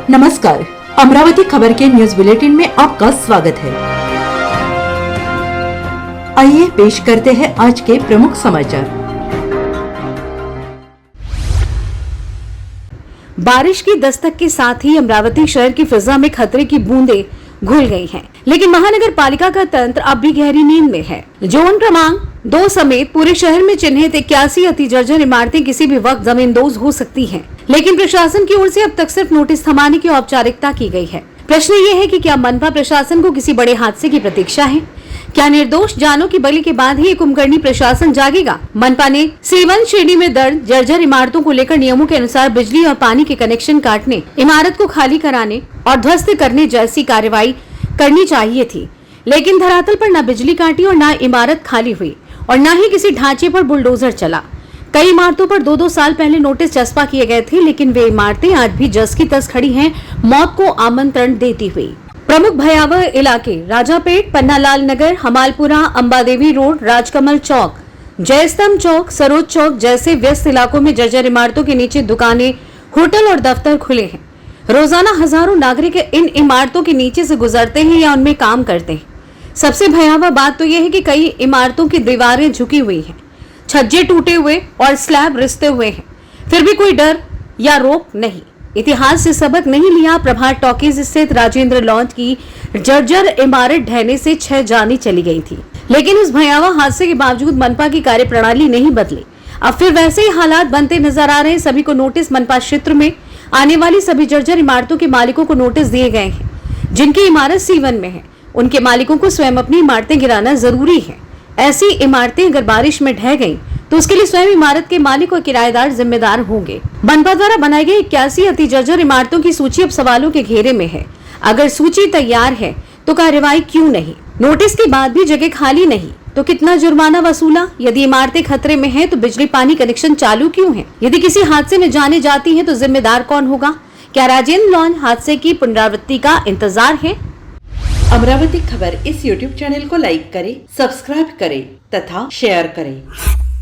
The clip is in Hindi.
नमस्कार, अमरावती खबर के न्यूज बुलेटिन में आपका स्वागत है। आइए पेश करते हैं आज के प्रमुख समाचार। बारिश की दस्तक के साथ ही अमरावती शहर की फिजा में खतरे की बूंदें घुल गई हैं, लेकिन महानगर पालिका का तंत्र अब भी गहरी नींद में है। जोन क्रमांक 2 समेत पूरे शहर में चिन्हित 81 अति जर्जर इमारतें किसी भी वक्त जमींदोज हो सकती हैं, लेकिन प्रशासन की ओर से अब तक सिर्फ नोटिस थमाने की औपचारिकता की गई है। प्रश्न ये है कि क्या मनपा प्रशासन को किसी बड़े हादसे की प्रतीक्षा है? क्या निर्दोष जानों की बलि के बाद ही एक कुंभकर्णी प्रशासन जागेगा? मनपा ने C1 श्रेणी में दर्ज जर्जर इमारतों को लेकर नियमों के अनुसार बिजली और पानी के कनेक्शन काटने, इमारत को खाली कराने और ध्वस्त करने जैसी कार्रवाई करनी चाहिए थी, लेकिन धरातल पर न बिजली काटी और न इमारत खाली हुई और न ही किसी ढांचे पर बुलडोजर चला। कई इमारतों पर 2-2 साल पहले नोटिस चस्पा किए गए थे, लेकिन वे इमारतें आज भी जस की तस खड़ी हैं, मौत को आमंत्रण देती हुई। प्रमुख भयावह इलाके राजापेट, पन्नालाल नगर, हमालपुरा, अंबादेवी रोड, राजकमल चौक, जयस्तंभ चौक, सरोज चौक जैसे व्यस्त इलाकों में जर्जर इमारतों के नीचे दुकानें, होटल और दफ्तर खुले हैं। रोजाना हजारों नागरिक इन इमारतों के नीचे से गुजरते हैं या उनमें काम करते हैं। सबसे भयावह बात तो यह है कि कई इमारतों की दीवारें झुकी हुई हैं, छज्जे टूटे हुए और स्लैब रिसते हुए हैं, फिर भी कोई डर या रोक नहीं। इतिहास से सबक नहीं लिया? प्रभात टॉकीज स्थित राजेंद्र लॉन्च की जर्जर इमारत ढहने से 6 जानें चली गई थी, लेकिन उस भयावह हादसे के बावजूद मनपा की कार्यप्रणाली नहीं बदली। अब फिर वैसे ही हालात बनते नजर आ रहे हैं। सभी को नोटिस, मनपा क्षेत्र में आने वाली सभी जर्जर इमारतों के मालिकों को नोटिस दिए गए हैं। जिनकी इमारत C1 में है, उनके मालिकों को स्वयं अपनी इमारतें गिराना जरूरी है। ऐसी इमारतें अगर बारिश में ढह गईं, तो उसके लिए स्वयं इमारत के मालिक और किराएदार जिम्मेदार होंगे। मनपा द्वारा बनाई गई 81 अति जर्जर इमारतों की सूची अब सवालों के घेरे में है। अगर सूची तैयार है तो कार्रवाई क्यों नहीं? नोटिस के बाद भी जगह खाली नहीं तो कितना जुर्माना वसूला? यदि इमारतें खतरे में हैं, तो बिजली पानी कनेक्शन चालू क्यों है? यदि किसी हादसे में जाने जाती है तो जिम्मेदार कौन होगा? क्या राजेंद्र लॉन्च हादसे की पुनरावृत्ति का इंतजार है? अमरावती खबर इस YouTube चैनल को लाइक करें, सब्सक्राइब करें तथा शेयर करें।